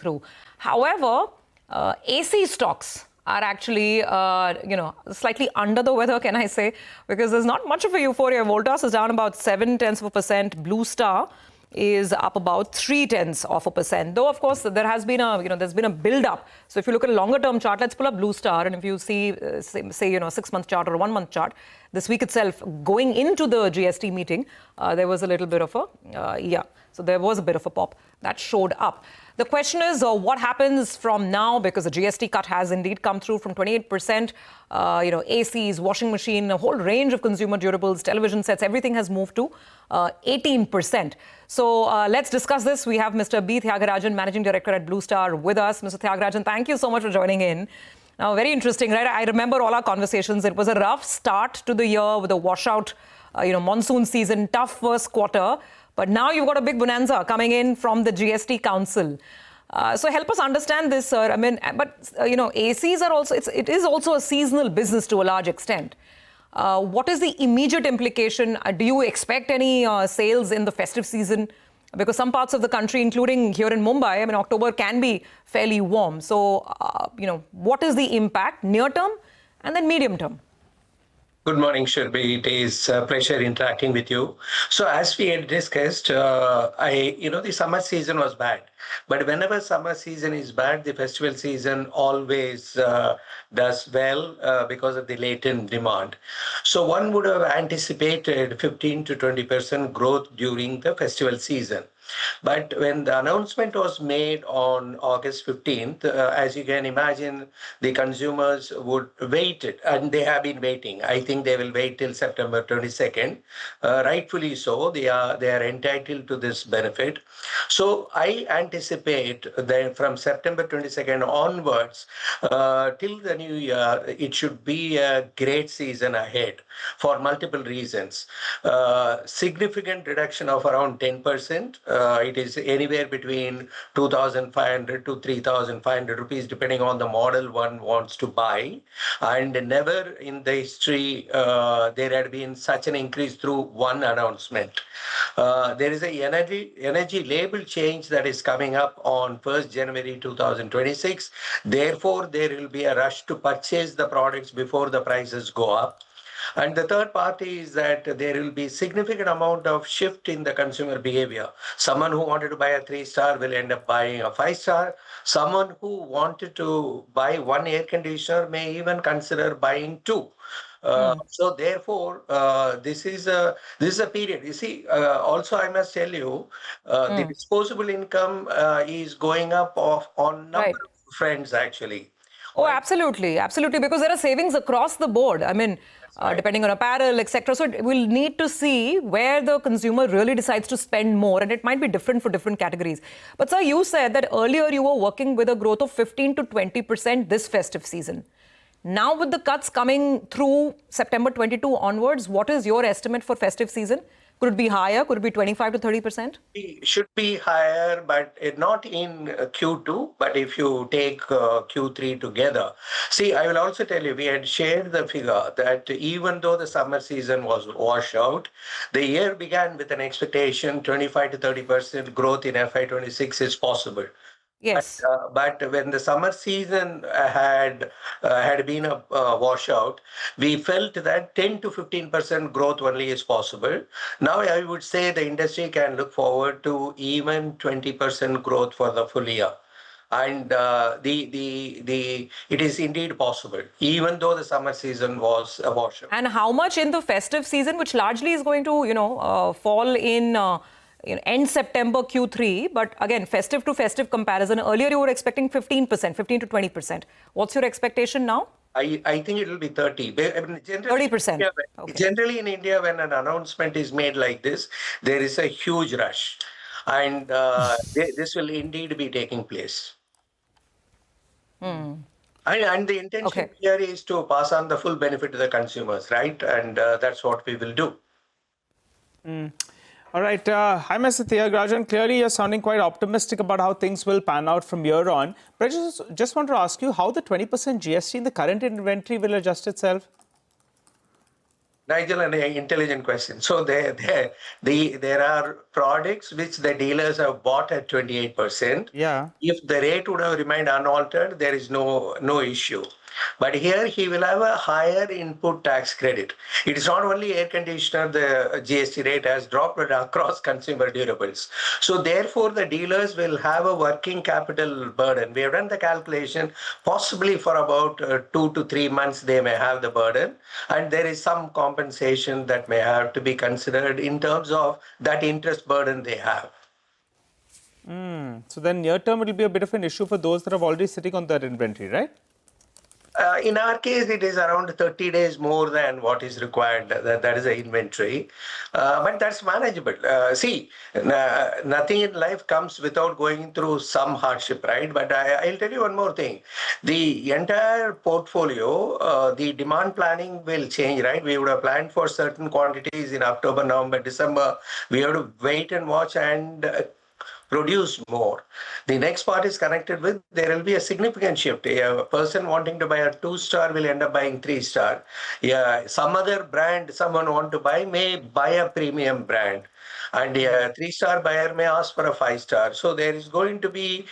through. However, AC stocks are actually, slightly under the weather, can I say, because there's not much of a euphoria. Voltas is down about 0.7%. Blue Star is up about 0.3%. Though, of course, there has been there's been a build-up. So if you look at a longer-term chart, let's pull up Blue Star, and if you see, say, a 6-month chart or a 1-month chart, this week itself, going into the GST meeting, there was a little bit of a, so there was a bit of a pop that showed up. The question is, what happens from now? Because the GST cut has indeed come through from 28%. ACs, washing machine, a whole range of consumer durables, television sets, everything has moved to 18%. So let's discuss this. We have Mr. B. Thiagarajan, Managing Director at Blue Star, with us. Mr. Thiagarajan, thank you so much for joining in. Now, very interesting, right? I remember all our conversations. It was a rough start to the year with a washout, monsoon season, tough first quarter. But now you've got a big bonanza coming in from the GST Council. So help us understand this, sir. I mean, but, ACs are also, it is also a seasonal business to a large extent. What is the immediate implication? Do you expect any sales in the festive season? Because some parts of the country, including here in Mumbai, I mean, October can be fairly warm. So, what is the impact near term and then medium term? Good morning, Shirbi. It is a pleasure interacting with you. So as we had discussed, the summer season was bad. But whenever summer season is bad, the festival season always does well because of the latent demand. So one would have anticipated 15 to 20% growth during the festival season. But when the announcement was made on August 15th, as you can imagine, the consumers would wait, and they have been waiting. I think they will wait till September 22nd. Rightfully so, they are entitled to this benefit. So I anticipate that from September 22nd onwards, till the new year, it should be a great season ahead for multiple reasons. Significant reduction of around 10%. It is anywhere between 2,500 to 3,500 rupees, depending on the model one wants to buy. And never in the history there had been such an increase through one announcement. There is a energy label change that is coming up on 1st January 2026. Therefore, there will be a rush to purchase the products before the prices go up. And the third part is that there will be significant amount of shift in the consumer behavior. Someone who wanted to buy a 3-star will end up buying a 5-star. Someone who wanted to buy one air conditioner may even consider buying 2. So therefore, this is a period. You see, also I must tell you, the disposable income is going up on number of friends actually. Oh, absolutely, absolutely, because there are savings across the board. I mean, depending on apparel, etc. So we'll need to see where the consumer really decides to spend more, and it might be different for different categories. But sir, you said that earlier you were working with a growth of 15 to 20% this festive season. Now with the cuts coming through September 22 onwards, what is your estimate for festive season? Could it be higher? Could it be 25 to 30%? It should be higher, but not in Q2. But if you take Q3 together. See, I will also tell you, we had shared the figure that even though the summer season was washed out, the year began with an expectation 25 to 30% growth in FY26 is possible. Yes. But when the summer season had been a washout, we felt that 10 to 15% growth only is possible. Now I would say the industry can look forward to even 20% growth for the full year. And it is indeed possible, even though the summer season was a washout. And how much in the festive season, which largely is going to, fall in end September Q3, but again, festive to festive comparison, earlier you were expecting 15%, 15 to 20%. What's your expectation now? I think it will be 30. I mean, 30%. Generally in India, when an announcement is made like this, there is a huge rush. And this will indeed be taking place. And the intention here is to pass on the full benefit to the consumers, right? And that's what we will do. All right. Hi, Mr. Thiagarajan. Clearly, you're sounding quite optimistic about how things will pan out from here on. But I just want to ask you how the 20% GST in the current inventory will adjust itself? Nigel, an intelligent question. So there are products which the dealers have bought at 28%. Yeah. If the rate would have remained unaltered, there is no issue. But here he will have a higher input tax credit. It is not only air conditioner, the GST rate has dropped, but across consumer durables. So therefore, the dealers will have a working capital burden. We have done the calculation, possibly for about 2 to 3 months they may have the burden, and there is some compensation that may have to be considered in terms of that interest burden they have. So then near term, it will be a bit of an issue for those that are already sitting on that inventory, right? In our case, it is around 30 days more than what is required. That is the inventory. But that's manageable. See, nothing in life comes without going through some hardship, right? But I'll tell you one more thing. The entire portfolio, the demand planning will change, right? We would have planned for certain quantities in October, November, December. We have to wait and watch and produce more. The next part is connected with there will be a significant shift. A person wanting to buy a 2-star will end up buying 3-star. Yeah, some other brand someone want to buy may buy a premium brand. And a 3-star buyer may ask for a 5-star. So there is going to be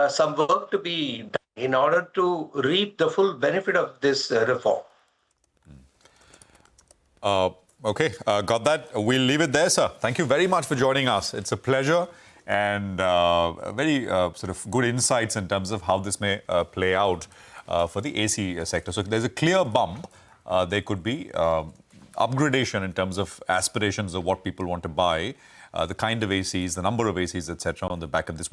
some work to be done in order to reap the full benefit of this reform. Okay, got that. We'll leave it there, sir. Thank you very much for joining us. It's a pleasure and very sort of good insights in terms of how this may play out for the AC sector. So there's a clear bump. There could be upgradation in terms of aspirations of what people want to buy, the kind of ACs, the number of ACs, etc. on the back of this.